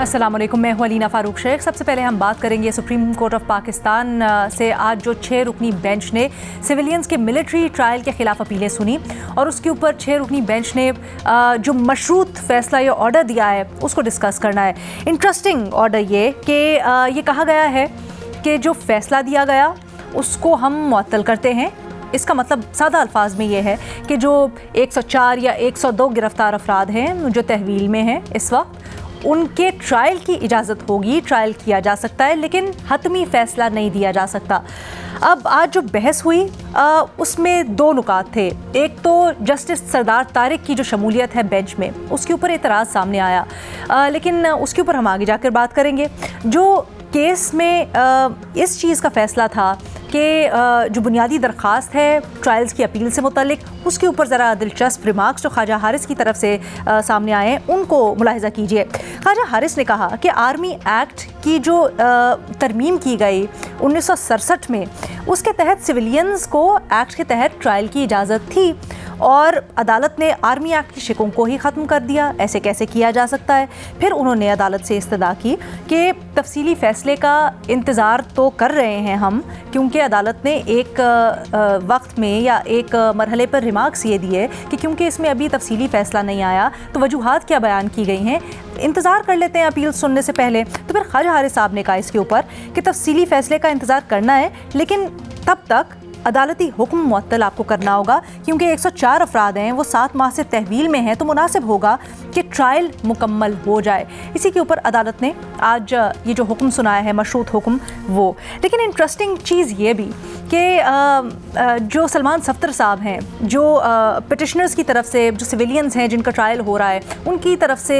अस्सलाम वालेकुम, मैं हूं अलीना फ़ारूक शेख। सबसे पहले हम बात करेंगे सुप्रीम कोर्ट ऑफ पाकिस्तान से आज जो 6 रुकनी बेंच ने सिविलियंस के मिलिट्री ट्रायल के ख़िलाफ़ अपीलें सुनी और उसके ऊपर 6 रुकनी बेंच ने जो मशरूत फ़ैसला या ऑर्डर दिया है उसको डिस्कस करना है। इंटरेस्टिंग ऑर्डर ये कि ये कहा गया है कि जो फ़ैसला दिया गया उसको हम मुअत्तल करते हैं। इसका मतलब सादा अल्फाज में ये है कि जो 104 या 102 गिरफ्तार अफराद हैं जो तहवील में हैं इस वक्त, उनके ट्रायल की इजाज़त होगी, ट्रायल किया जा सकता है, लेकिन हतमी फ़ैसला नहीं दिया जा सकता। अब आज जो बहस हुई उसमें 2 नुकात थे। एक तो जस्टिस सरदार तारिक की जो शमूलियत है बेंच में, उसके ऊपर एतराज़ सामने आया, लेकिन उसके ऊपर हम आगे जाकर बात करेंगे। जो केस में इस चीज़ का फ़ैसला था कि जो बुनियादी दरख्वास्त है ट्रायल्स की अपील से मुतल्लिक, उसके ऊपर ज़रा दिलचस्प रिमार्क्स जो ख्वाजा हारिस की तरफ से सामने आए हैं उनको मुलाहिज़ा कीजिए। ख्वाजा हारिस ने कहा कि आर्मी एक्ट की जो तरमीम की गई 1967 में, उसके तहत सिविलियंस को एक्ट के तहत ट्रायल की इजाज़त थी और अदालत ने आर्मी एक्ट की शिकों को ही ख़त्म कर दिया। ऐसे कैसे किया जा सकता है? फिर उन्होंने अदालत से इस्तदा की कि तफसीली फ़ैसले का इंतज़ार तो कर रहे हैं हम, क्योंकि अदालत ने एक वक्त में या एक मरहले पर रिमार्क्स ये दिए कि क्योंकि इसमें अभी तफसीली फ़ैसला नहीं आया तो वजूहात क्या बयान की गई हैं, इंतज़ार कर लेते हैं अपील सुनने से पहले। तो फिर ख्वाजा हारिस साहब ने कहा इसके ऊपर कि तफसीली फ़ैसले का इंतज़ार करना है, लेकिन तब तक अदालती हुक्म मुअत्तल आपको करना होगा, क्योंकि 104 अफराद हैं, वो 7 माह से तहवील में हैं, तो मुनासिब होगा कि ट्रायल मुकम्मल हो जाए। इसी के ऊपर अदालत ने आज ये जो हुक्म सुनाया है, मशरूत हुक्म, वो। लेकिन इंटरेस्टिंग चीज़ ये भी कि जो सलमान सफ्तर साहब हैं, जो पिटिशनर्स की तरफ से, जो सिविलियंस हैं जिनका ट्रायल हो रहा है, उनकी तरफ से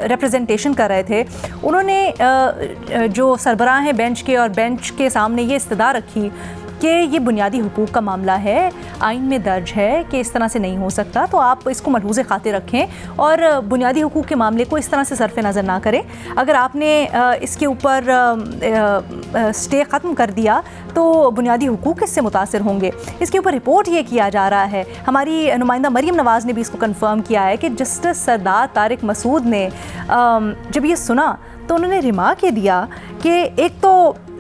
रिप्रेजेंटेशन कर रहे थे, उन्होंने जो सरबराह हैं बेंच के और बेंच के सामने ये इस्तदा रखी कि ये बुनियादी हुकूक का मामला है, आइन में दर्ज है कि इस तरह से नहीं हो सकता, तो आप इसको मलहूज़े खातिर रखें और बुनियादी हुकूक के मामले को इस तरह से सरफ़ नज़र ना करें। अगर आपने इसके ऊपर स्टे ख़त्म कर दिया तो बुनियादी हुकूक इससे मुतासिर होंगे। इसके ऊपर रिपोर्ट ये किया जा रहा है, हमारी नुमाइंदा मरीम नवाज़ ने भी इसको कन्फर्म किया है कि जस्टिस सरदार तारिक मसूद ने जब ये सुना तो उन्होंने रिमार्क ये दिया कि एक तो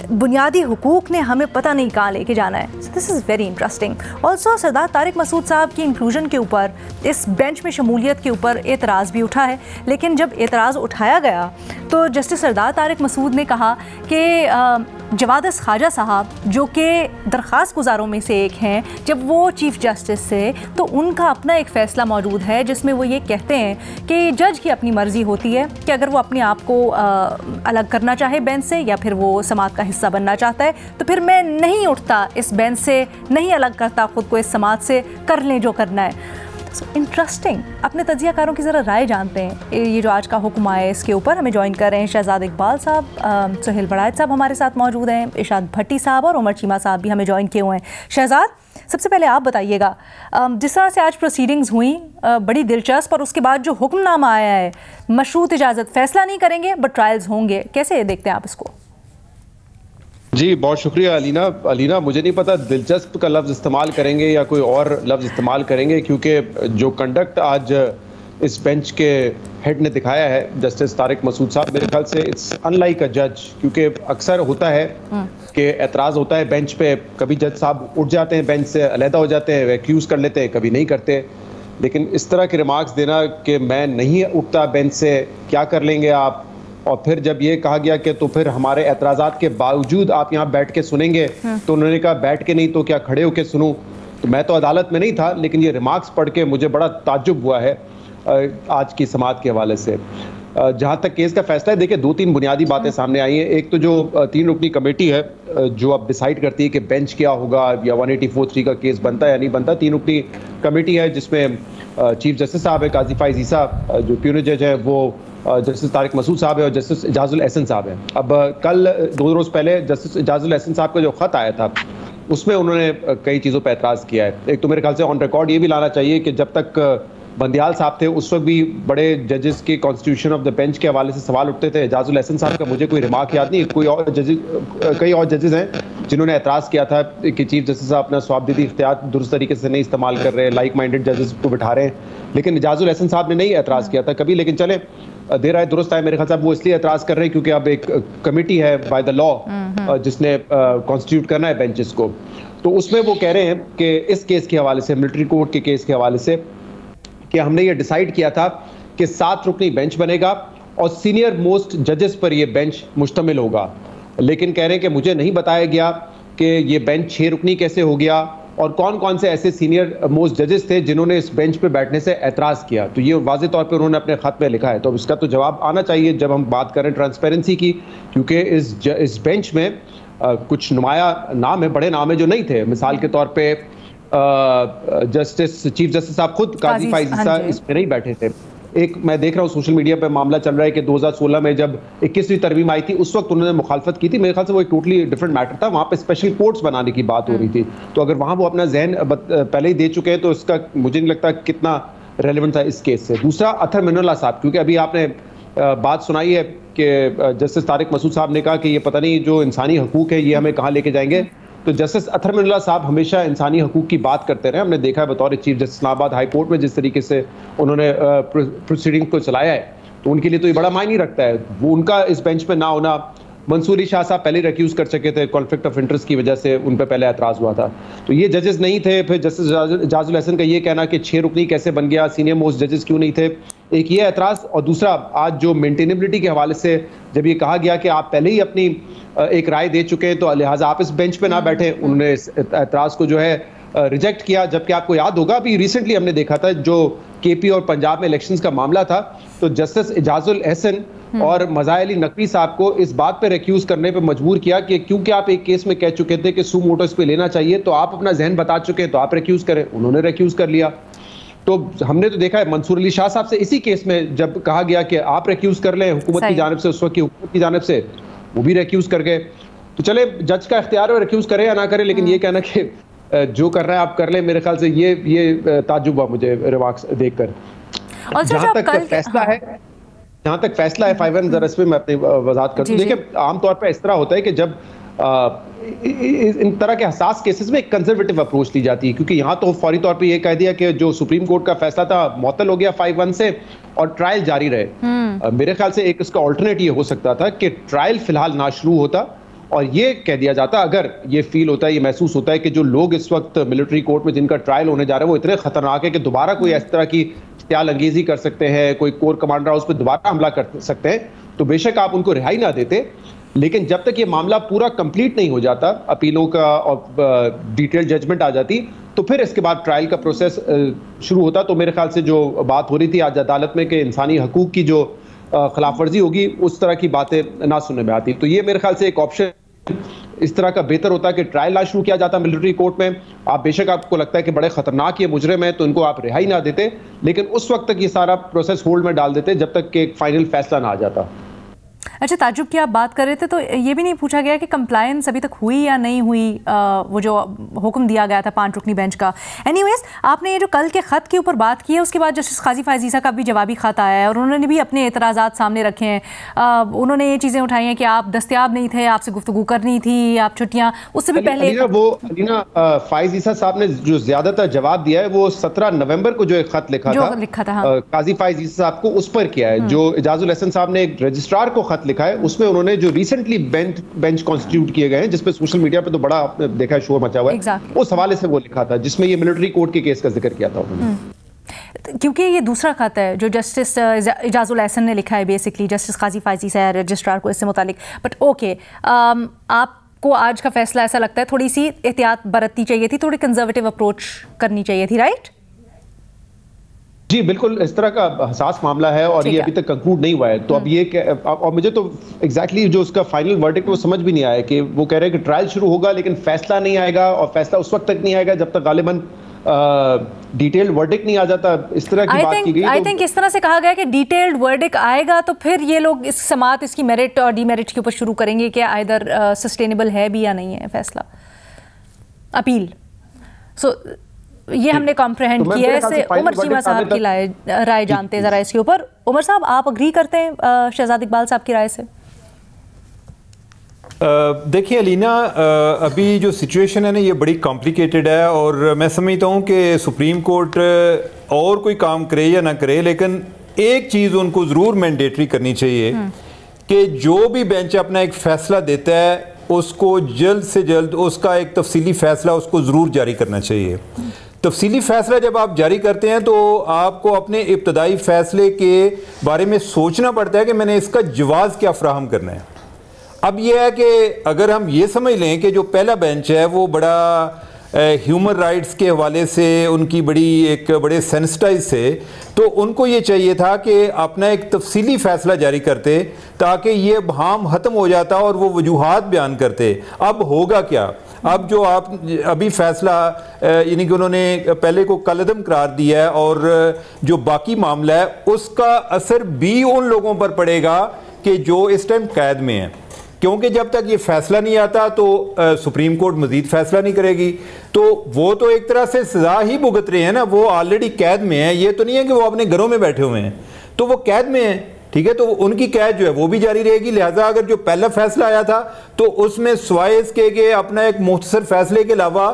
बुनियादी हुकूक ने हमें पता नहीं कहाँ लेके जाना है। This is very interesting. Also Sardar Tariq Masood Sahab की इंक्लूजन के ऊपर, इस बेंच में शमूलियत के ऊपर एतराज़ भी उठा है, लेकिन जब एतराज़ उठाया गया तो जस्टिस सरदार तारिक मसूद ने कहा कि जवादस ख्वाजा साहब, जो कि दरख्वास्त गुजारों में से एक हैं, जब वो चीफ़ जस्टिस से, तो उनका अपना एक फ़ैसला मौजूद है जिसमें वो ये कहते हैं कि जज की अपनी मर्ज़ी होती है कि अगर वो अपने आप को अलग करना चाहे बेंच से या फिर वो समात का हिस्सा बनना चाहता है, तो फिर मैं नहीं उठता इस बेंच से, नहीं अलग करता ख़ुद को इस समात से, कर लें जो करना है। इंटरेस्टिंग। अपने तजियाकारों की ज़रा राय जानते हैं ये जो आज का हुक्म आया है इसके ऊपर। हमें ज्वाइन कर रहे हैं शहजाद इकबाल साहब, सुहेल बड़ायत साहब हमारे साथ मौजूद हैं, इरशाद भट्टी साहब और उमर चीमा साहब भी हमें ज्वाइन किए हुए हैं। शहजाद, सबसे पहले आप बताइएगा, जिस तरह से आज प्रोसीडिंग्स हुई बड़ी दिलचस्प, और उसके बाद जो हुक्मनामा आया है, मशरूत इजाज़त, फ़ैसला नहीं करेंगे बट ट्रायल्स होंगे, कैसे देखते हैं आप इसको? जी बहुत शुक्रिया अलीना। मुझे नहीं पता दिलचस्प का लफ्ज़ इस्तेमाल करेंगे या कोई और लफ्ज़ इस्तेमाल करेंगे, क्योंकि जो कंडक्ट आज इस बेंच के हेड ने दिखाया है, जस्टिस तारिक मसूद साहब, मेरे ख्याल से इट्स अनलाइक अ जज। क्योंकि अक्सर होता है कि एतराज़ होता है बेंच पे, कभी जज साहब उठ जाते हैं बेंच से, अलहदा हो जाते हैं, एक्यूज़ कर लेते हैं, कभी नहीं करते। लेकिन इस तरह के रिमार्क्स देना कि मैं नहीं उठता बेंच से, क्या कर लेंगे आप, और फिर जब ये कहा गया कि तो फिर हमारे एतराज़ात के बावजूद आप यहाँ बैठ के सुनेंगे, तो उन्होंने कहा बैठ के नहीं तो क्या खड़े होके सुनूं। तो मैं तो अदालत में नहीं था, लेकिन ये रिमार्क्स पढ़ के मुझे बड़ा ताज्जुब हुआ है आज की समात के हवाले से। जहाँ तक केस का फैसला है, देखिए 2-3 बुनियादी बातें सामने आई हैं। एक तो जो 3 रुकनी कमेटी है जो अब डिसाइड करती है कि बेंच क्या होगा या 184(3) का केस बनता है या नहीं बनता। 3 रुकनी कमेटी है जिसमें चीफ जस्टिस साहब है, काजी फाइज ईसा, जो प्यूनर जज है वो जस्टिस तारिक मसूद साहब है और जस्टिस इजाजुल एहसन साहब हैं। अब कल 2 रोज़ पहले जस्टिस इजाजुल एहसन साहब का जो ख़त आया था उसमें उन्होंने कई चीज़ों पर एतराज़ किया है। एक तो मेरे ख्याल से ऑन रिकॉर्ड ये भी लाना चाहिए कि जब तक बंदियाल साहब थे उस वक्त भी बड़े जजेस के कॉन्स्टिट्यूशन ऑफ द बेंच के हवाले से सवाल उठते थे। इजाजुल एहसन साहब का मुझे कोई रिमार्क याद नहीं, कोई और जजेस, कई और जजेस हैं जिन्होंने एतराज़ किया था कि चीफ जस्टिस साहब अपना स्वाबदीदी इख्तियार दुरुस्त तरीके से नहीं इस्तेमाल कर रहे हैं, लाइक माइंडेड जजेस को बिठा रहे हैं, लेकिन इजाजुल एहसन साहब ने नहीं एतराज़ किया था कभी। लेकिन चले देर आए दुरुस्त आए, मेरे ख्याल से वो इसलिए एतराज़ कर रहे हैं क्योंकि अब एक कमेटी है बाय द लॉ जिसने कॉन्स्टिट्यूट करना है बेंचेस को, तो उसमें वो कह रहे हैं कि इस केस के हवाले से, मिलिट्री कोर्ट के केस के हवाले से, कि हमने ये डिसाइड किया था कि 7 रुकनी बेंच बनेगा और सीनियर मोस्ट जजेस पर ये बेंच मुश्तमिल होगा। लेकिन कह रहे हैं कि मुझे नहीं बताया गया कि ये बेंच 6 रुकनी कैसे हो गया और कौन कौन से ऐसे सीनियर मोस्ट जजेस थे जिन्होंने इस बेंच पे बैठने से एतराज़ किया। तो ये वाज़ेह तौर पे उन्होंने अपने ख़त में लिखा है, तो इसका तो जवाब आना चाहिए जब हम बात करें ट्रांसपेरेंसी की, क्योंकि इस बेंच में कुछ नुमाया नाम है, बड़े नाम है जो नहीं थे। मिसाल के तौर पे चीफ जस्टिस साहब खुद काजी फाइज ईसा इसमें नहीं बैठे थे। एक मैं देख रहा हूँ सोशल मीडिया पे मामला चल रहा है कि 2016 में जब 21वीं तरमीम आई थी उस वक्त उन्होंने मुखालफत की थी। मेरे ख्याल से वो एक टोटली डिफरेंट मैटर था, वहाँ पे स्पेशल कोर्ट्स बनाने की बात हो रही थी। तो अगर वहाँ वो अपना जहन पहले ही दे चुके हैं तो इसका मुझे नहीं लगता कितना रेलेवेंट था इस केस से। दूसरा अतर मिनल्ला साहब, क्योंकि अभी आपने बात सुनाई है कि जस्टिस तारिक मसूद साहब ने कहा कि ये पता नहीं जो इंसानी हकूक है ये हमें कहाँ लेके जाएंगे। तो जस्टिस अतर मिनल्ला साहब हमेशा इंसानी हकूक की बात करते रहे। हमने देखा है बतौर chief justice Islamabad high court में जिस तरीके से उन्होंने प्रोसीडिंग को चलाया है, तो उनके लिए तो ये बड़ा मायने रखता है। वो उनका इस बेंच पे ना होना, मंसूरी शाह साहब पहले रिक्यूज कर चुके थे, कॉन्फ्लिक्ट ऑफ इंटरेस्ट की वजह से उन पर पहले एतराज़ हुआ था, तो ये जजेस नहीं थे। फिर जस्टिस इजाजुल एहसन का ये कहना कि 6 रुकनी कैसे बन गया, सीनियर मोस्ट जजेस क्यों नहीं थे, एक ये एतराज़। और दूसरा आज जो मेंटेनेबिलिटी के हवाले से जब ये कहा गया कि आप पहले ही अपनी एक राय दे चुके हैं तो लिहाजा आप इस बेंच पे ना बैठे, उन्होंने इस एतराज़ को जो है रिजेक्ट किया। जबकि आपको याद होगा अभी रिसेंटली हमने देखा था जो केपी और पंजाब में इलेक्शंस का मामला था, तो जस्टिस इजाजुल एहसन और मज़ार अली नकवी साहब को इस बात पे रिक्यूज करने पे मजबूर किया कि क्योंकि आप एक केस में कह चुके थे कि सू मोटो इस पे लेना चाहिए, तो आप अपना जहन बता चुके हैं तो आप रिक्यूज करें, उन्होंने रिक्यूज कर लिया। तो हमने तो देखा है मंसूर अली शाह साहब से इसी केस में जब कहा गया कि आप रिक्यूज कर लें हुकूमत की जानिब से, उस वक्त की हुकूमत की जानिब से, वो भी रिक्यूज कर गए। तो चले जज का इख्तियार है रिक्यूज करे या ना करे, लेकिन ये कहना कि जो कर रहा है आप कर लें, मेरे ख्याल से ये ताज्जुब हुआ मुझे रिमार्क्स देखकर। जहां तक फैसला है, जहां तक फैसला है 5 जरा इस पे मैं अपनी वजाहत करता हूँ। देखिए आमतौर पर इस तरह होता है कि जब इन तरह के हसास केसेस में एक कंजर्वेटिव अप्रोच ली जाती है, क्योंकि यहाँ तो फौरी तौर पे ये कह दिया कि जो सुप्रीम कोर्ट का फैसला था मुअत्तल हो गया 5-1 से और ट्रायल जारी रहे। मेरे ख्याल से एक इसका ऑल्टरनेट ये हो सकता था कि ट्रायल फिलहाल ना शुरू होता और ये कह दिया जाता, अगर ये फील होता है, ये महसूस होता है कि जो लोग इस वक्त मिलिट्री कोर्ट में जिनका ट्रायल होने जा रहा है वो इतने खतरनाक है कि दोबारा कोई इस तरह की इख्तियाल अंगेजी कर सकते हैं, कोई कोर कमांडर उस पर दोबारा हमला कर सकते हैं, तो बेशक आप उनको रिहाई ना देते। लेकिन जब तक ये मामला पूरा कंप्लीट नहीं हो जाता, अपीलों का और डिटेल जजमेंट आ जाती, तो फिर इसके बाद ट्रायल का प्रोसेस शुरू होता। तो मेरे ख्याल से जो बात हो रही थी आज अदालत में कि इंसानी हकूक की जो खिलाफ वर्जी होगी, उस तरह की बातें ना सुनने में आती। तो ये मेरे ख्याल से एक ऑप्शन इस तरह का बेहतर होता है कि ट्रायल ना शुरू किया जाता मिलिट्री कोर्ट में। आप बेशक आपको लगता है कि बड़े खतरनाक ये मुजरिम है तो इनको आप रिहाई ना देते, लेकिन उस वक्त तक ये सारा प्रोसेस होल्ड में डाल देते जब तक कि एक फाइनल फैसला ना आ जाता। अच्छा ताजुब की आप बात कर रहे थे तो ये भी नहीं पूछा गया कि कंप्लायंस अभी तक हुई या नहीं हुई, वो जो हुक्म दिया गया था 5 रुकनी बेंच का। एनीवेज आपने ये जो कल के ख़त के ऊपर बात की है, उसके बाद जस्टिस काजी फाइज ईसा का भी जवाबी ख़त आया है और उन्होंने भी अपने एतराज़ात सामने रखे हैं। उन्होंने ये चीज़ें उठाई हैं कि आप दस्तयाब नहीं थे, आपसे गुफ्तगू करनी थी, आप छुट्टियाँ उससे भी पहले। अलीना फाइज ईसा साहब ने जो ज़्यादातर जवाब दिया है वो 17 नवंबर को जो एक ख़त लिखा था काजी फाइज ईसा साहब को, उस पर किया है। जो इजाजुल एहसन साहब ने एक रजिस्ट्रार को खत लिखा है, उसमें उन्होंने जो रिसेंटली बेंच कॉन्स्टिट्यूट किए गए हैं, जिसपे सोशल मीडिया पे तो बड़ा आपने देखा शोर मचा हुआ है, उस हवाले से वो लिखा था जिसमें ये मिलिट्री कोर्ट के केस का जिक्र किया था उन्होंने। क्योंकि ये दूसरा खत है जो जस्टिस इजाजुल एहसन ने लिखा है बेसिकली रजिस्ट्रार काजी फाइज ईसा रजिस्ट्रार को इससे मुतालिक। बट ओके, आपको आज का फैसला ऐसा लगता है थोड़ी सी एहतियात बरतनी चाहिए थी, थोड़ी कंजर्वेटिव अप्रोच करनी चाहिए थी, राइट? जी बिल्कुल, इस तरह का हसास मामला है और ये अभी तक कंक्लूड नहीं हुआ है। तो अब ये और मुझे तो एग्जैक्टली जो उसका फाइनल वर्डिक्ट वो समझ भी नहीं आया कि वो कह रहे हैं कि ट्रायल शुरू होगा लेकिन फैसला नहीं आएगा, और फैसला उस वक्त तक नहीं आएगा जब तक गालिबन डिटेल्ड वर्डिक्ट नहीं आ जाता। इस तरह की बात की गई। आई थिंक इस तरह से कहा गया कि डिटेल्ड वर्डिक्ट आएगा तो फिर ये लोग इस समात इसकी मेरिट और डीमेरिट के ऊपर शुरू करेंगे कि आइदर सस्टेनेबल है भी या नहीं है फैसला, अपील। सो ये हमने कॉम्प्रहेंड किया है। इससे उमर चीमा साहब की राय जानते हैं जरा इसके ऊपर। उमर साहब, आप अग्री करते हैं शहजाद इकबाल साहब की राय से? देखिए अलीना, अभी जो सिचुएशन है ना ये बड़ी कॉम्प्लिकेटेड है और मैं समझता हूँ कि सुप्रीम कोर्ट और कोई काम करे या ना करे, लेकिन एक चीज़ उनको ज़रूर मैंडेटरी करनी चाहिए कि जो भी बेंच अपना एक फ़ैसला देता है उसको जल्द से जल्द उसका एक तफसीली फ़ैसला उसको ज़रूर जारी करना चाहिए। तफसीली फ़ैसला जब आप जारी करते हैं तो आपको अपने इब्तदाई फ़ैसले के बारे में सोचना पड़ता है कि मैंने इसका जवाज़ क्या फ़राहम करना है। अब यह है कि अगर हम ये समझ लें कि जो पहला बेंच है वो बड़ा ह्यूमन राइट्स के हवाले से उनकी बड़े सेंसिटाइज थे, तो उनको ये चाहिए था कि अपना एक तफसीली फ़ैसला जारी करते ताकि ये बहाम ख़त्म हो जाता और वो वजूहात बयान करते। अब होगा क्या? अब जो आप अभी फ़ैसला यानी कि उन्होंने पहले को कलअदम करार दिया है और जो बाकी मामला है उसका असर भी उन लोगों पर पड़ेगा कि जो इस टाइम कैद में हैं, क्योंकि जब तक ये फैसला नहीं आता तो सुप्रीम कोर्ट मजीद फैसला नहीं करेगी। तो वो तो एक तरह से सजा ही भुगत रहे हैं ना, वो ऑलरेडी कैद में है। ये तो नहीं है कि वो अपने घरों में बैठे हुए हैं, तो वो कैद में है, ठीक है। तो उनकी कैद जो है वो भी जारी रहेगी। लिहाजा अगर जो पहला फैसला आया था तो उसमें सिवाय इसके अपना एक मुख्तसर फैसले के अलावा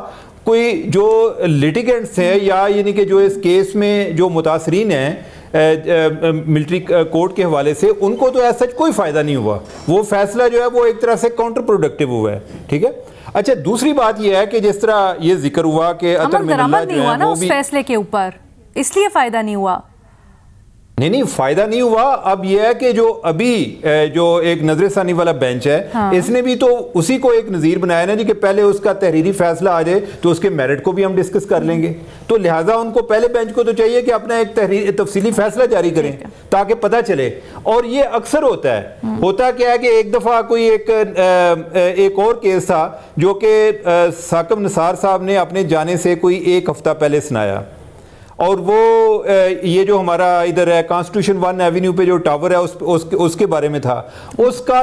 कोई जो लिटिगेंट्स हैं या यानी कि जो इस केस में जो मुतासरीन हैं मिलिट्री कोर्ट के हवाले से, उनको तो ऐसा कोई फ़ायदा नहीं हुआ। वो फैसला जो है वो एक तरह से काउंटर प्रोडक्टिव हुआ है, ठीक है। अच्छा, दूसरी बात यह है कि जिस तरह ये जिक्र हुआ कि अतर मिनल्ला जो है वो भी फैसले के ऊपर इसलिए फ़ायदा नहीं हुआ। नहीं, फ़ायदा नहीं हुआ। अब यह है कि जो अभी जो एक नजरसानी वाला बेंच है, हाँ। इसने भी तो उसी को एक नज़ीर बनाया ना जी कि पहले उसका तहरीरी फैसला आ जाए तो उसके मेरिट को भी हम डिस्कस कर लेंगे। तो लिहाजा उनको पहले बेंच को तो चाहिए कि अपना एक तफसीली फैसला जारी करें ताकि पता चले। और ये अक्सर होता है, होता क्या है कि एक दफ़ा कोई एक और केस था जो कि साकिब निसार साहब ने अपने जाने से कोई एक हफ्ता पहले सुनाया, और वो ये जो हमारा इधर है कॉन्स्टिट्यूशन 1 एवेन्यू पे जो टावर है उसके बारे में था। उसका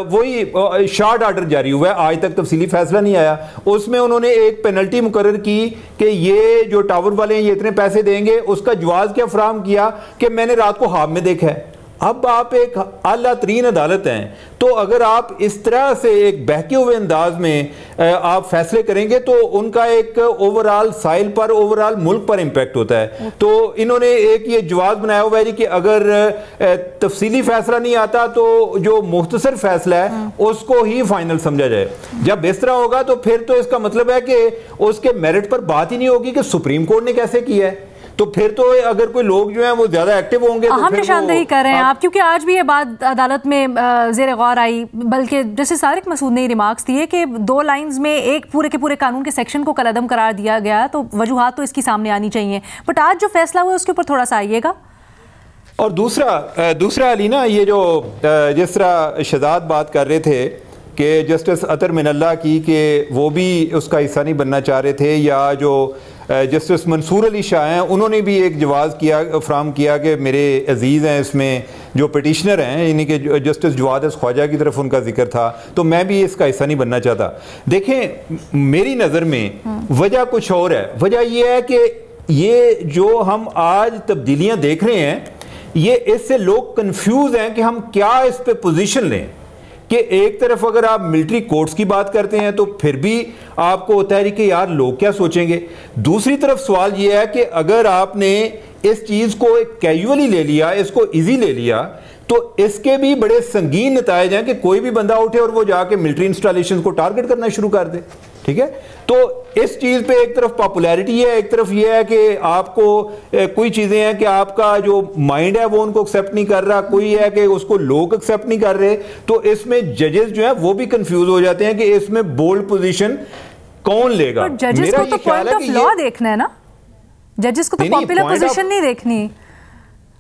वही शॉर्ट ऑर्डर जारी हुआ है, आज तक तफसीली फैसला नहीं आया। उसमें उन्होंने एक पेनल्टी मुकर्रर की कि ये जो टावर वाले हैं ये इतने पैसे देंगे। उसका जवाब क्या फराहम किया कि मैंने रात को ख्वाब में देखा है। अब आप एक आला तरीन अदालत हैं, तो अगर आप इस तरह से एक बहके हुए अंदाज में आप फैसले करेंगे तो उनका एक ओवरऑल साइल पर, ओवरऑल मुल्क पर इम्पैक्ट होता है। तो इन्होंने एक ये जवाब बनाया हुआ है कि अगर तफसीली फैसला नहीं आता तो जो मुख्तसर फैसला है उसको ही फाइनल समझा जाए। जब इस तरह होगा तो फिर तो इसका मतलब है कि उसके मेरिट पर बात ही नहीं होगी कि सुप्रीम कोर्ट ने कैसे किया है। तो फिर तो अगर कोई लोग जो हैं वो ज्यादा एक्टिव होंगे तो हम निशानदेही कर रहे हैं आप, क्योंकि आज भी ये बात अदालत में ज़ेर गौर आई, बल्कि जैसे सारिक मसूद ने रिमार्क्स दिए कि 2 लाइंस में एक पूरे के पूरे कानून के सेक्शन को कलअदम करार दिया गया, तो वजूहात तो इसकी सामने आनी चाहिए। बट आज जो फैसला हुआ उसके ऊपर थोड़ा सा आइएगा। और दूसरा अलीना, ये जो जिस तरह शहजाद बात कर रहे थे कि जस्टिस अतर मिनल्ला की कि वो भी उसका हिस्सा नहीं बनना चाह रहे थे, या जो जस्टिस मंसूर अली शाह हैं उन्होंने भी एक जवाब फ्राहम किया कि मेरे अजीज़ हैं इसमें जो पिटिशनर हैं, यानी कि जस्टिस जवाद ख्वाजा की तरफ उनका जिक्र था, तो मैं भी इसका हिस्सा नहीं बनना चाहता। देखें, मेरी नज़र में वजह कुछ और है। वजह यह है कि ये जो हम आज तब्दीलियाँ देख रहे हैं, ये इससे लोग कन्फ्यूज़ हैं कि हम क्या इस पर पोजीशन लें। कि एक तरफ अगर आप मिलिट्री कोर्ट्स की बात करते हैं तो फिर भी आपको होता है कि यार लोग क्या सोचेंगे। दूसरी तरफ सवाल यह है कि अगर आपने इस चीज़ को एक कैजुअली ले लिया, इसको इजी ले लिया, तो इसके भी बड़े संगीन नतायज हैं कि कोई भी बंदा उठे और वो जाके मिलिट्री इंस्टॉलेशन को टारगेट करना शुरू कर दे, ठीक है। तो इस चीज़ पे एक तरफ पॉपुलैरिटी है, एक तरफ ये है कि आपको कोई चीज़ें हैं कि आपका जो माइंड है वो उनको एक्सेप्ट नहीं कर रहा, कोई है कि उसको लोग एक्सेप्ट नहीं कर रहे। तो इसमें जजेस जो है वो भी कंफ्यूज हो जाते हैं कि इसमें बोल्ड पोजीशन कौन लेगा। जजेस को तो पॉइंट ऑफ लॉ देखना है ना, जजेस को तो पॉपुलर पोजीशन नहीं देखनी।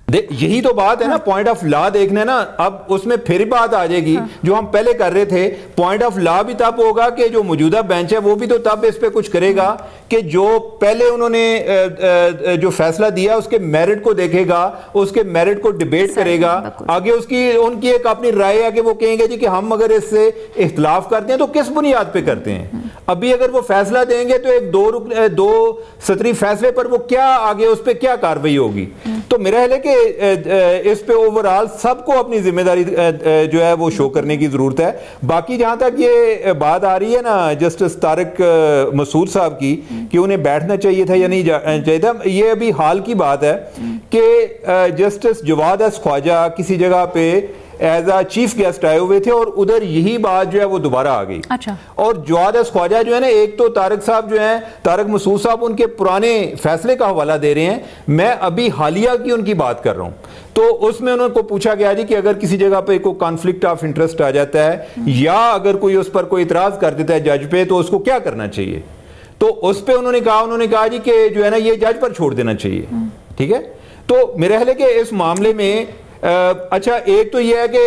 यही तो बात है ना, पॉइंट ऑफ लॉ देखना है ना। अब उसमें फिर बात आ जाएगी जो हम पहले कर रहे थे, पॉइंट ऑफ लॉ भी तब होगा कि जो मौजूदा बेंच है वो भी तो तब इस पे कुछ करेगा कि जो पहले उन्होंने जो फैसला दिया उसके मेरिट को देखेगा, उसके मेरिट को डिबेट करेगा, आगे उनकी एक अपनी राय है कि वो कहेंगे जी कि हम अगर इससे इख्तिलाफ करते हैं तो किस बुनियाद पे करते हैं। अभी अगर वो फैसला देंगे तो एक दो सतरी फैसले पर वो क्या आगे उस पर क्या कार्रवाई होगी। तो मेरा है कि इस पे ओवरऑल सबको अपनी जिम्मेदारी जो है वो शो करने की जरूरत है। बाकी जहां तक ये बात आ रही है ना जस्टिस तारिक मसूद साहब की कि उन्हें बैठना चाहिए था या नहीं चाहिए था, ये अभी हाल की बात है कि जस्टिस जवाद एस ख्वाजा किसी जगह पे एज अ चीफ गेस्ट आए हुए थे और उधर यही बात जो है वो दोबारा आ गई। अच्छा। और जवाद एस ख्वाजा जो है ना, एक तो तारिक साहब जो हैं, तारिक मसूद साहब उनके पुराने फैसले का हवाला दे रहे हैं, मैं अभी हालिया की उनकी बात कर रहा हूं। तो उसमें उनको पूछा गया जी कि अगर किसी जगह पे कोई कॉन्फ्लिक्ट ऑफ इंटरेस्ट आ जाता है या अगर कोई उस पर कोई इतराज कर देता है जज पे तो उसको क्या करना चाहिए। तो उस पर उन्होंने कहा जी कि जो है ना ये जज पर छोड़ देना चाहिए। ठीक है, तो मेरे ख्याल है कि इस मामले में अच्छा एक तो यह है कि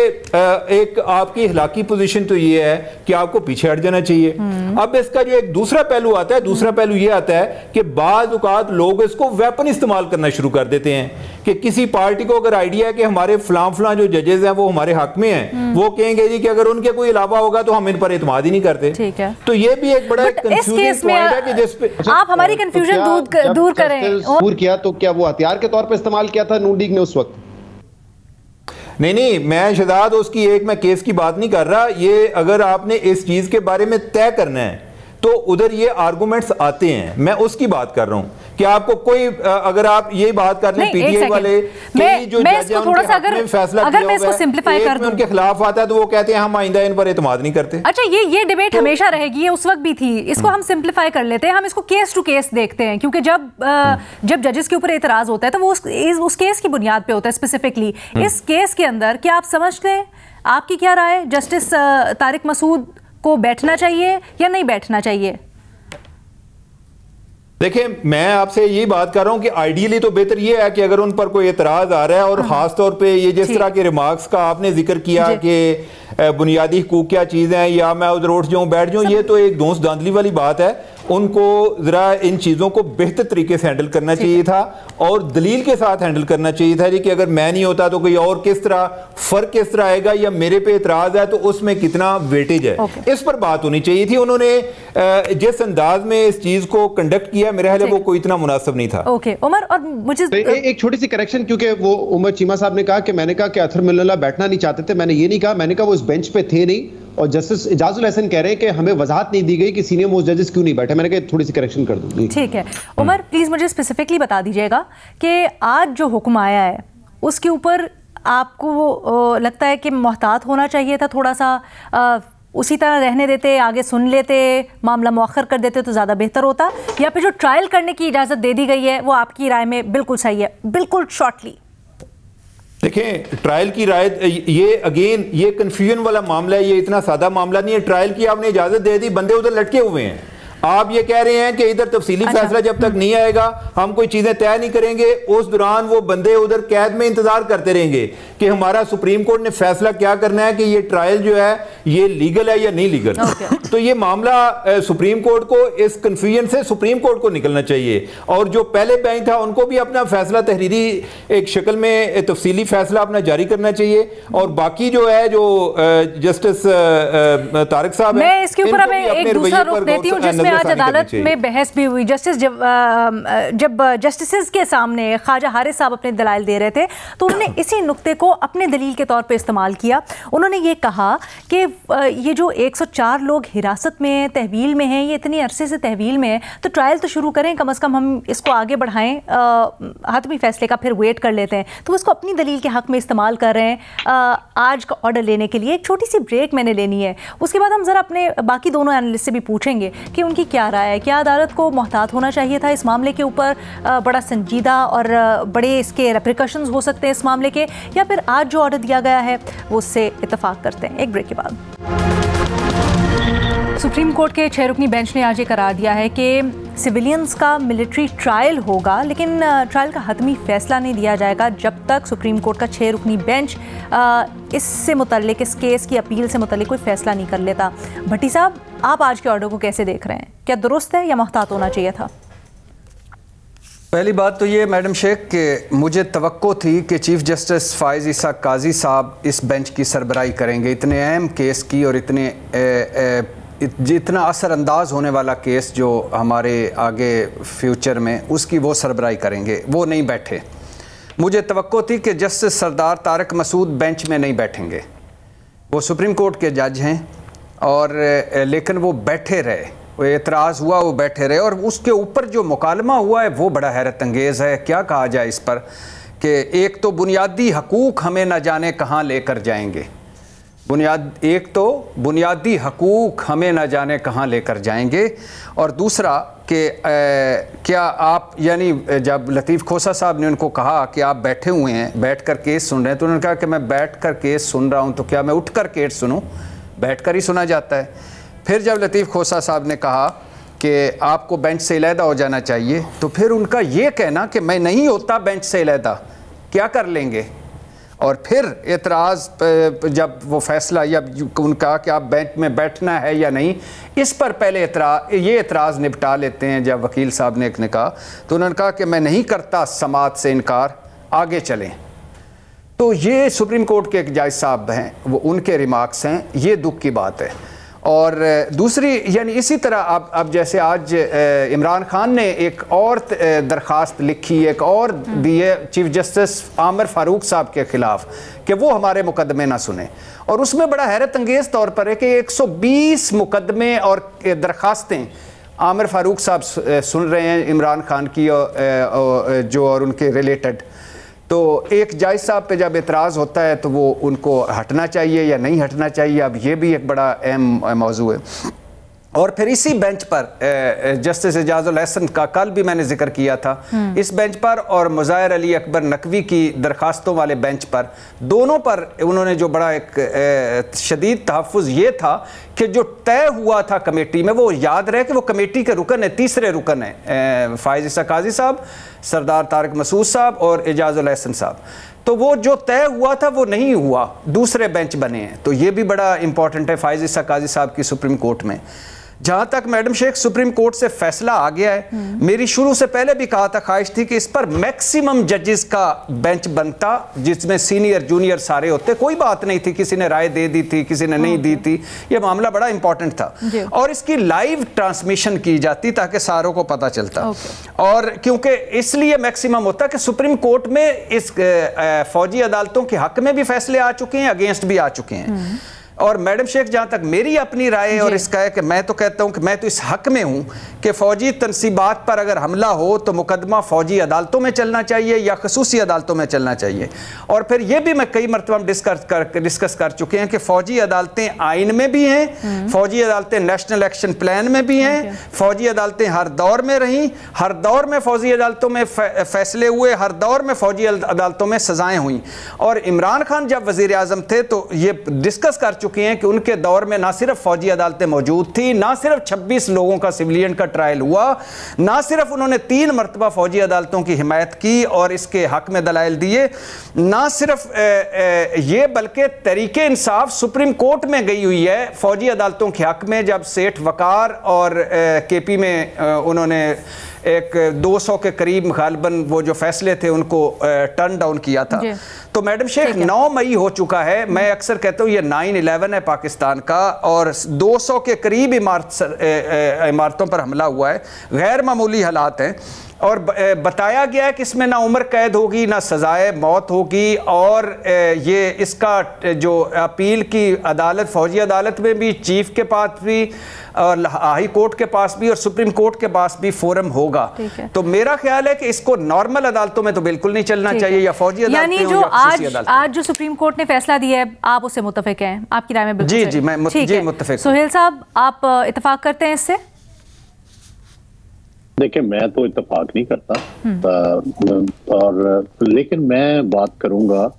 एक आपकी इखलाकी पोजीशन तो यह है कि आपको पीछे हट जाना चाहिए। अब इसका जो एक दूसरा पहलू आता है, दूसरा पहलू यह आता है कि बाज़ औक़ात लोग इसको वेपन इस्तेमाल करना शुरू कर देते हैं कि किसी पार्टी को अगर आइडिया है कि हमारे फलां जो जजेस हैं वो हमारे हक में हैं, वो कहेंगे जी कि अगर उनके कोई अलावा होगा तो हम इन पर एतमाद ही नहीं करते। ठीक है, तो ये भी एक बड़ा कंफ्यूजिंग पॉइंट है कि जिस पे आप हमारी कंफ्यूजन दूर करें। किया तो क्या वो हथियार के तौर पर इस्तेमाल किया था नून लीग ने उस वक्त? नहीं, मैं शहजाद उसकी एक मैं केस की बात नहीं कर रहा। ये अगर आपने इस चीज के बारे में तय करना है तो उधर ये आर्गुमेंट्स आते हैं, मैं उसकी बात कर रहा हूं कि आपको कोई अगर आप ये बात कर लें पीटीआई वाले जो जज हैं उनके हक में फैसला किया हुआ है, एक में उनके खिलाफ आता है तो वो कहते हैं हम आइंदा इन पर एतमाद नहीं करते। अच्छा, ये डिबेट हमेशा रहेगी, ये उस वक्त भी थी। इसको हम सिंप्लीफाई कर लेते हैं, हम इसको केस टू केस देखते हैं, क्योंकि जब जजेस के ऊपर एतराज होता है तो वो उस केस की बुनियाद पे होता है स्पेसिफिकली। इस केस के अंदर क्या आप समझते हैं, आपकी क्या राय, जस्टिस तारिक मसूद को बैठना चाहिए या नहीं बैठना चाहिए? देखिए, मैं आपसे यही बात कर रहा हूं कि आइडियली तो बेहतर ये है कि अगर उन पर कोई एतराज आ रहा है और खास तौर पे ये जिस तरह के रिमार्क्स का आपने जिक्र किया कि बुनियादी हुकूक क्या चीज़ हैं या मैं उधर उठ जाऊं बैठ जाऊं, ये तो एक दोस्त दांधली वाली बात है। उनको ज़रा इन चीज़ों को बेहतर तरीके से हैंडल करना चाहिए था और दलील के साथ हैंडल करना चाहिए था जी कि अगर मैं नहीं होता तो कोई और किस तरह फ़र्क किस तरह आएगा या मेरे पे एतराज़ है तो उसमें कितना वेटेज है, इस पर बात होनी चाहिए थी। उन्होंने जिस अंदाज में इस चीज़ को कंडक्ट किया मेरे ख्याल है वो कोई इतना मुनासिब नहीं था। ओके उमर, और मुझे एक छोटी सी करेक्शन, क्योंकि वो उमर चीमा साहब ने कहा कि मैंने कहा कि अतहर मिल्ला बैठना नहीं चाहते थे, मैंने ये नहीं कहा, मैंने कहा वो इस बेंच पे थे नहीं। और जस्टिस इजाजुल हसन कह रहे हैं कि हमें वजाहत नहीं दी गई कि सीनियर मोस्ट जजेस क्यों नहीं बैठे। मैंने कहा थोड़ी सी करेक्शन कर दूं। ठीक है उमर, प्लीज मुझे स्पेसिफिकली बता दीजिएगा कि आज जो हुक्म आया है उसके ऊपर आपको लगता है कि मोहतात होना चाहिए था, थोड़ा सा उसी तरह रहने देते, आगे सुन लेते, मामला मौखर कर देते तो ज़्यादा बेहतर होता, या फिर जो ट्रायल करने की इजाज़त दे दी गई है वो आपकी राय में बिल्कुल सही है? बिल्कुल शॉर्टली देखें, ट्रायल की राय ये अगेन ये कंफ्यूजन वाला मामला है, ये इतना सादा मामला नहीं है। ट्रायल की आपने इजाजत दे दी, बंदे उधर लटके हुए हैं। आप ये कह रहे हैं कि इधर तफसीली फैसला जब तक नहीं आएगा हम कोई चीजें तय नहीं करेंगे, उस दौरान वो बंदे उधर कैद में इंतजार करते रहेंगे कि हमारा सुप्रीम कोर्ट ने फैसला क्या करना है कि ये ट्रायल जो है ये लीगल है या नहीं लीगल। तो ये मामला सुप्रीम कोर्ट को, इस कंफ्यूजन से सुप्रीम कोर्ट को निकलना चाहिए और जो पहले बेंच था उनको भी अपना फैसला तहरीरी एक शक्ल में तफसीली फैसला अपना जारी करना चाहिए। और बाकी जो है जो जस्टिस तारिक साहब मैं इसके ऊपर हमें एक दूसरा रुख देती हूँ जिसमें आज अदालत में बहस भी हुई। जब जस्टिसेस के सामने ख्वाजा हारिस साहब अपने दलाइल दे रहे थे तो उन्होंने इसी नुक्ते को अपने दलील के तौर पे इस्तेमाल किया। उन्होंने ये कहा कि ये जो 104 लोग हिरासत में हैं, तहवील में हैं, ये इतनी अरसे से तहवील में है तो ट्रायल तो शुरू करें, कम से कम हम इसको आगे बढ़ाएं, हतमी फैसले का फिर वेट कर लेते हैं। तो उसको अपनी दलील के हक में इस्तेमाल कर रहे हैं आज का ऑर्डर लेने के लिए। एक छोटी सी ब्रेक मैंने लेनी है, उसके बाद हम ज़रा अपने बाकी दोनों एनालिस्ट से भी पूछेंगे कि उनकी क्या राय है, क्या अदालत को मोहतात होना चाहिए था इस मामले के ऊपर, बड़ा संजीदा और बड़े इसके रेप्रिकॉशंस हो सकते हैं इस मामले के, या फिर आज जो ऑर्डर दिया गया है वो उससे इत्तेफाक करते हैं। एक ब्रेक के बाद सुप्रीम कोर्ट के 6 रुकनी बेंच ने आज ये करार दिया है कि सिविलियंस का मिलिट्री ट्रायल होगा, लेकिन ट्रायल का हतमी फैसला नहीं दिया जाएगा जब तक सुप्रीम कोर्ट का 6 रुकनी बेंच इससे मुतल्लिक, इस केस की अपील से मुतल्लिक कोई फैसला नहीं कर लेता। भट्टी साहब, आप आज के ऑर्डर को कैसे देख रहे हैं? क्या दुरुस्त है या मुहतात होना चाहिए था? पहली बात तो ये मैडम शेख कि मुझे तवक्को थी कि चीफ जस्टिस फ़ाइज़ ईसा काजी साहब इस बेंच की सरबराही करेंगे। इतने अहम केस की और जितना असरअंदाज होने वाला केस जो हमारे आगे फ्यूचर में, उसकी वो सरबराही करेंगे। वो नहीं बैठे। मुझे तवक्को थी कि जस्टिस सरदार तारिक मसूद बेंच में नहीं बैठेंगे। वो सुप्रीम कोर्ट के जज हैं और लेकिन वो बैठे रहे। वो एतराज़ हुआ, वो बैठे रहे। और उसके ऊपर जो मुकालमा हुआ है वो बड़ा हैरत अंगेज़ है। क्या कहा जाए इस पर कि एक तो बुनियादी हकूक़ हमें न जाने कहाँ लेकर जाएंगे। एक तो बुनियादी हकूक़ हमें न जाने कहाँ लेकर जाएंगे, और दूसरा कि क्या आप, यानी जब लतीफ़ खोसा साहब ने उनको कहा कि आप बैठे हुए हैं, बैठ कर केस सुन रहे हैं, तो उन्होंने कहा कि मैं बैठ कर केस सुन रहा हूँ, तो क्या मैं उठ कर केस सुनूँ? बैठ कर ही सुना जाता है। फिर जब लतीफ़ खोसा साहब ने कहा कि आपको बेंच से अलहदा हो जाना चाहिए, तो फिर उनका ये कहना कि मैं नहीं होता बेंच से अलहदा, क्या कर लेंगे? और फिर एतराज़, जब वो फैसला या उनका कि आप बेंच में बैठना है या नहीं, इस पर पहले ये एतराज़ निपटा लेते हैं। जब वकील साहब ने कहा तो उन्होंने कहा कि मैं नहीं करता समाअत से इनकार, आगे चलें। तो ये सुप्रीम कोर्ट के एक जज साहब हैं, वो उनके रिमार्क्स हैं। ये दुख की बात है। और दूसरी, यानी इसी तरह अब जैसे आज इमरान खान ने एक और दरख्वास्त लिखी, एक और दी है चीफ जस्टिस आमिर फारूक साहब के ख़िलाफ़ कि वो हमारे मुकदमे ना सुने। और उसमें बड़ा हैरत अंगेज़ तौर पर है कि 120 मुकदमे और दरख्वास्तें आमिर फारूक साहब सुन रहे हैं इमरान खान की और उनके रिलेटेड। तो एक जज साहब पे जब एतराज़ होता है तो वो उनको हटना चाहिए या नहीं हटना चाहिए, अब ये भी एक बड़ा अहम मौजू है। और फिर इसी बेंच पर जस्टिस एजाजुल हसन का कल भी मैंने जिक्र किया था, इस बेंच पर और मुज़ाहिर अली अकबर नकवी की दरखास्तों वाले बेंच पर, दोनों पर उन्होंने जो बड़ा एक शदीद तहफ़्फ़ुज़ ये था कि जो तय हुआ था कमेटी में, वो याद रहे कि वो कमेटी के रुकन है, तीसरे रुकन है फ़ाइज़ ईसा काजी साहब, सरदार तारिक मसूद साहब और एजाजुल हसन साहब। तो वो जो तय हुआ था वो नहीं हुआ, दूसरे बेंच बने हैं। तो ये भी बड़ा इंपॉर्टेंट है फ़ाइज़ ईसा काजी साहब की सुप्रीम कोर्ट में। जहाँ तक मैडम शेख सुप्रीम कोर्ट से फैसला आ गया है, मेरी शुरू से पहले भी कहा था, ख्वाहिश थी कि इस पर मैक्सिमम जजेस का बेंच बनता, जिसमें सीनियर जूनियर सारे होते। कोई बात नहीं थी, किसी ने राय दे दी थी, किसी ने नहीं दी थी, ये मामला बड़ा इंपॉर्टेंट था। और इसकी लाइव ट्रांसमिशन की जाती ताकि सारों को पता चलता। और क्योंकि इसलिए मैक्सिमम होता कि सुप्रीम कोर्ट में इस फौजी अदालतों के हक में भी फैसले आ चुके हैं, अगेंस्ट भी आ चुके हैं। और मैडम शेख, जहाँ तक मेरी अपनी राय है और इसका है कि मैं तो कहता हूँ कि मैं तो इस हक में हूँ कि फ़ौजी तनसीबात पर अगर हमला हो तो मुकदमा फ़ौजी अदालतों में चलना चाहिए या खसूसी अदालतों में चलना चाहिए। और फिर ये भी मैं कई मरतबा डिस्कस कर चुके हैं कि फ़ौजी अदालतें आइन में भी हैं, फ़ौजी अदालतें नेशनल एक्शन प्लान में भी हैं, फ़ौजी अदालतें हर दौर में रहीं, हर दौर में फ़ौजी अदालतों में फ़ैसले हुए, हर दौर में फ़ौजी अदालतों में सज़ाएँ हुई। और इमरान खान जब वज़ीर आज़म थे तो ये डिस्कस कर चुके हैं कि उनके दौर में ना सिर्फ फौजी अदालतें मौजूद थी, ना सिर्फ 26 लोगों का सिविलियन का ट्रायल हुआ, ना सिर्फ उन्होंने 3 मरतबा फौजी अदालतों की हिमायत की और इसके हक में दलाइल दिए, ना सिर्फ ये बल्कि तहरीके इंसाफ सुप्रीम कोर्ट में गई हुई है फौजी अदालतों के हक में, जब सेठ वकार और केपी में उन्होंने एक 200 के करीब गालिबन वो जो फैसले थे उनको टर्न डाउन किया था। तो मैडम शेख 9 मई हो चुका है। मैं अक्सर कहता हूँ ये 9/11 है पाकिस्तान का, और 200 के करीब इमारतों पर हमला हुआ है, गैर मामूली हालात हैं। और बताया गया है कि इसमें ना उम्र कैद होगी, ना सजाए मौत होगी। और ये इसका जो अपील की अदालत, फौजी अदालत में भी, चीफ के पास भी, और हाई कोर्ट के पास भी, और सुप्रीम कोर्ट के पास भी फोरम होगा। तो मेरा ख्याल है कि इसको नॉर्मल अदालतों में तो बिल्कुल नहीं चलना चाहिए, या फौजी यानी जो आज जो सुप्रीम कोर्ट ने फैसला दिया है, आप उससे मुत्तफिक हैं? आपकी राय में? जी जी, मैं मुत्तफिक। सुहेल साहब, आप इत्तेफाक करते हैं इससे? देखिए, मैं तो इत्तेफाक नहीं करता, और लेकिन मैं बात करूंगा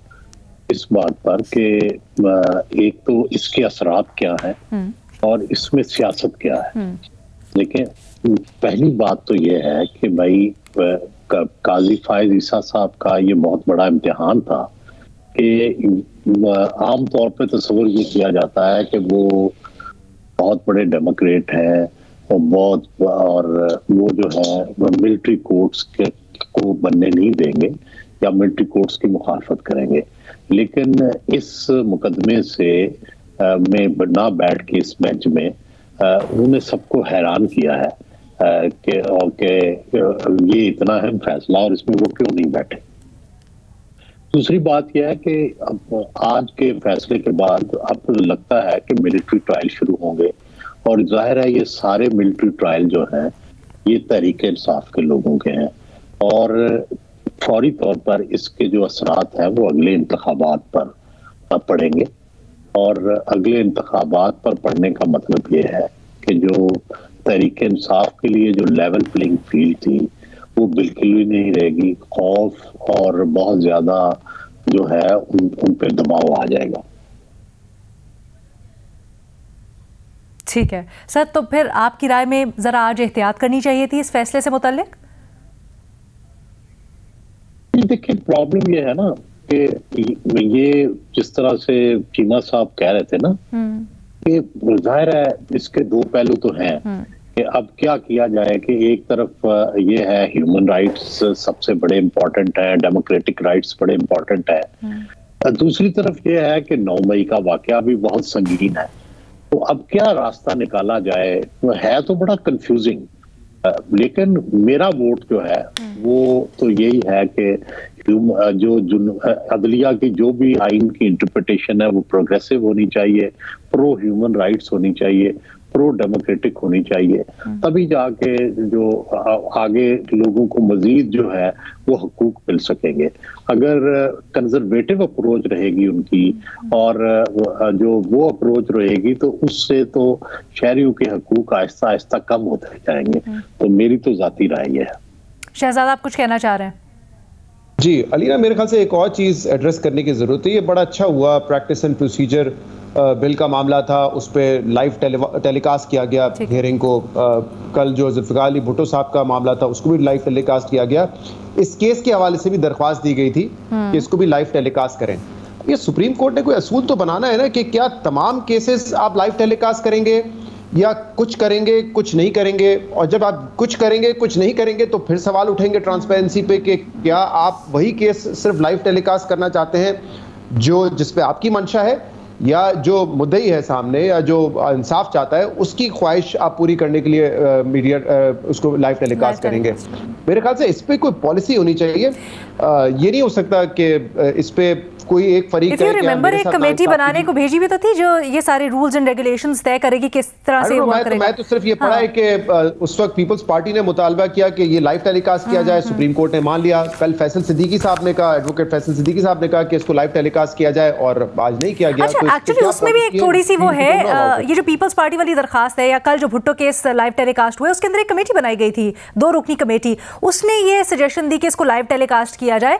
इस बात पर कि एक तो इसके असरात क्या हैं, और इसमें सियासत क्या है। लेकिन पहली बात तो ये है कि भाई काजी फायज ईसा साहब का ये बहुत बड़ा इम्तिहान था कि आम तौर पे तस्वीर ये किया जाता है कि वो बहुत बड़े डेमोक्रेट हैं और वो जो है मिलिट्री कोर्ट्स को बनने नहीं देंगे या मिलिट्री कोर्ट्स की मुखालफत करेंगे। लेकिन इस मुकदमे से में ना बैठ के इस बेंच में उन्होंने सबको हैरान किया है कि ये इतना अहम फैसला और इसमें वो क्यों नहीं बैठे। दूसरी बात यह है कि अब आज के फैसले के बाद अब लगता है कि मिलिट्री ट्रायल शुरू होंगे और जाहिर है ये सारे मिलिट्री ट्रायल जो हैं ये तहरीक इंसाफ के लोगों के हैं और फौरी तौर पर इसके जो असरात हैं वो अगले इंतखाबात पर पड़ेंगे। और अगले इंतखाबात पर पड़ने का मतलब ये है कि जो तहरीक इंसाफ के लिए जो लेवल प्लेइंग फील्ड थी वो बिल्कुल भी नहीं रहेगी। खौफ और बहुत ज्यादा जो है उन पे दबाव आ जाएगा। ठीक है सर, तो फिर आपकी राय में जरा आज एहतियात करनी चाहिए थी इस फैसले से मुताल्लिक? देखिए प्रॉब्लम ये है ना कि ये जिस तरह से चीमा साहब कह रहे थे ना कि जाहिर है इसके दो पहलू तो हैं कि अब क्या किया जाए कि एक तरफ ये है ह्यूमन राइट्स सबसे बड़े इम्पोर्टेंट है, डेमोक्रेटिक राइट्स बड़े इम्पोर्टेंट है। दूसरी तरफ ये है कि 9 मई का वाकया भी बहुत संगीन है। तो अब क्या रास्ता निकाला जाए है तो बड़ा कंफ्यूजिंग। लेकिन मेरा वोट जो है वो तो यही है कि जो अदलिया की जो भी आइन की इंटरप्रिटेशन है वो प्रोग्रेसिव होनी चाहिए, प्रो ह्यूमन राइट्स होनी चाहिए, प्रो डेमोक्रेटिक होनी चाहिए, तभी जाके जो आगे लोगों को मजीद जो है वो हकूक मिल सकेंगे। अगर कंजर्वेटिव अप्रोच रहेगी उनकी और जो वो अप्रोच रहेगी तो उससे तो शहरियों के हकूक आहिस्ता आहिस्ता कम होते जाएंगे। तो मेरी तो जाती राय है। शहजाद आप कुछ कहना चाह रहे हैं? जी अलीना, मेरे ख्याल से एक और चीज़ एड्रेस करने की ज़रूरत है। ये बड़ा अच्छा हुआ प्रैक्टिस एंड प्रोसीजर बिल का मामला था, उस पर लाइव टेलीकास्ट किया गया हियरिंग को। कल जो जुल्फ़िकार अली भुट्टो साहब का मामला था उसको भी लाइव टेलीकास्ट किया गया। इस केस के हवाले से भी दरख्वास्त दी गई थी कि इसको भी लाइव टेलीकास्ट करें। ये सुप्रीम कोर्ट ने कोई असूल तो बनाना है ना कि क्या तमाम केसेस आप लाइव टेलीकास्ट करेंगे या कुछ करेंगे कुछ नहीं करेंगे। और जब आप कुछ करेंगे कुछ नहीं करेंगे तो फिर सवाल उठेंगे ट्रांसपेरेंसी पे कि क्या आप वही केस सिर्फ लाइव टेलीकास्ट करना चाहते हैं जो जिस पे आपकी मंशा है, या जो मुद्दई है सामने या जो इंसाफ चाहता है उसकी ख्वाहिश आप पूरी करने के लिए मीडिया उसको लाइव टेलीकास्ट करेंगे। मेरे ख्याल से इस पे कोई पॉलिसी होनी चाहिए। ये नहीं हो सकता कि इस पे कोई एक फरीक इफ यू रिमेंबर एक कमेटी बनाने को भेजी भी तो थी जो ये सारे रूल्स एंड रेगुलेशंस तय करेगी किस तरह से हुआ करेगा। मैं तो सिर्फ ये पढ़ा है कि उस वक्त पीपल्स पार्टी ने मुतालबा किया कि ये लाइव टेलीकास्ट किया जाए। सुप्रीम कोर्ट ने मान लिया। कल फैसल सिद्दीकी साहब ने कहा, एडवोकेट फैसल सिद्दीकी साहब ने कहा कि इसको लाइव टेलीकास्ट किया जाए और आज नहीं किया गया। अच्छा, एक्चुअली उसमें भी एक थोड़ी सी वो है, ये जो पीपल्स पार्टी वाली दरखास्त है या कल जो भुट्टो केस लाइव टेलीकास्ट हुआ उसके अंदर एक कमेटी बनाई गई थी, 2 रुकनी कमेटी। उसने ये सजेशन दी कि इसको लाइव टेलीकास्ट किया जाए,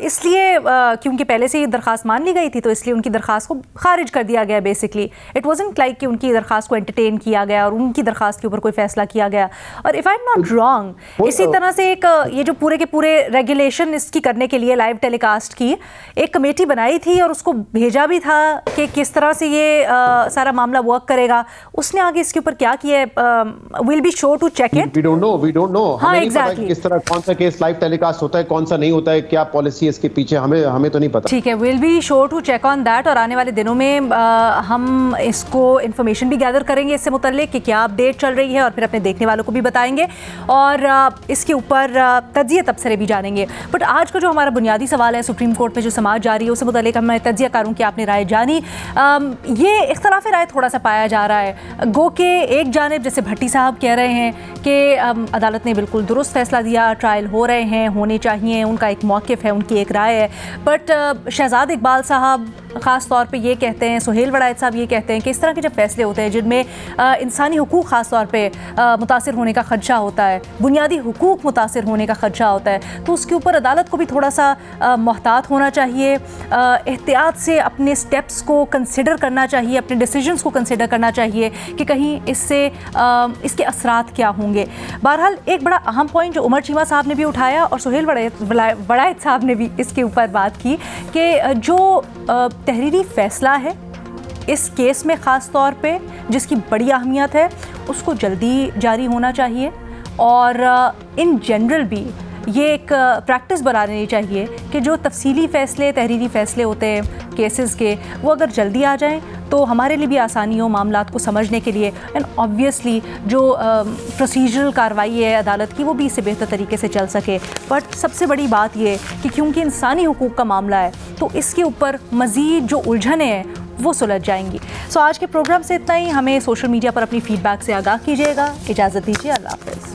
इसलिए क्योंकि पहले से ही दरखास्त मान ली गई थी तो इसलिए उनकी दरखास्त को खारिज कर दिया गया। बेसिकली इट वाजंट लाइक कि उनकी दरखास्त को एंटरटेन किया गया और उनकी दरखास्त के ऊपर कोई फैसला किया गया। और if I am not wrong इसी तरह से एक ये जो पूरे के पूरे रेगुलेशन इसकी करने के लिए लाइव टेलीकास्ट की एक कमेटी बनाई थी और उसको भेजा भी था कि किस तरह से ये सारा मामला वर्क करेगा। उसने आगे इसके ऊपर क्या किया है, will be sure to check it. We don't know हाँ, एग्जैक्टली किस तरह कौन सा केस लाइव टेलीकास्ट होता है कौन सा नहीं होता है, क्या पॉलिसी है इसके पीछे, हमें तो नहीं पता। ठीक है, will be sure to check on that. और आने वाले दिनों में हम इसको इन्फॉर्मेशन भी गैदर करेंगे इससे मुतल्लिक कि क्या अपडेट चल रही है और फिर अपने देखने वालों को भी बताएंगे और इसके ऊपर तज्जिया तबसरे भी जानेंगे। बट आज का जो हमारा बुनियादी सवाल है, सुप्रीम कोर्ट में जो समाअत जारी है उससे मुतल्लिक मैं तज्जिया करूँ कि आपने राय जानी। ये इख्तलाफ राय थोड़ा सा पाया जा रहा है। गो के एक जानिब जैसे भट्टी साहब कह रहे हैं कि अदालत ने बिल्कुल दुरुस्त फैसला दिया, ट्रायल हो रहे हैं, होने चाहिए, उनका एक मौक़िफ़ है, उनकी एक राय है। बट शहजाद इकबाल साहब ख़ास तौर पे ये कहते हैं, सुहेल वड़ायत साहब ये कहते हैं कि इस तरह के जब फैसले होते हैं जिनमें इंसानी हुकूक ख़ास तौर पे मुतासिर होने का खदशा होता है, बुनियादी हुकूक मुतासिर होने का खदशा होता है, तो उसके ऊपर अदालत को भी थोड़ा सा मोहतात होना चाहिए, एहतियात से अपने स्टेप्स को कंसिडर करना चाहिए, अपने डिसीजंस को कंसिडर करना चाहिए कि कहीं इससे इसके असरात क्या होंगे। बहरहाल एक बड़ा अहम पॉइंट जो उमर चीमा साहब ने भी उठाया और सुहेल वड़ायत साहब ने भी इसके ऊपर बात की कि जो तहरीरी फ़ैसला है इस केस में ख़ास तौर पे जिसकी बड़ी अहमियत है उसको जल्दी जारी होना चाहिए और इन जनरल भी ये एक प्रैक्टिस बना लेनी चाहिए कि जो तफसीली फ़ैसले, तहरीरी फ़ैसले होते हैं केसेस के, वो अगर जल्दी आ जाएं तो हमारे लिए भी आसानी हो मामलात को समझने के लिए, एंड ऑब्वियसली जो प्रोसीजरल कार्रवाई है अदालत की वो भी इससे बेहतर तरीके से चल सके। बट सबसे बड़ी बात ये कि क्योंकि इंसानी हुकूक का मामला है तो इसके ऊपर मज़ीद जो उलझनें हैं वो सुलझ जाएंगी। सो आज के प्रोग्राम से इतना ही। हमें सोशल मीडिया पर अपनी फ़ीडबैक से आगाह कीजिएगा। इजाज़त दीजिए, अल्लाह हाफ़िज़।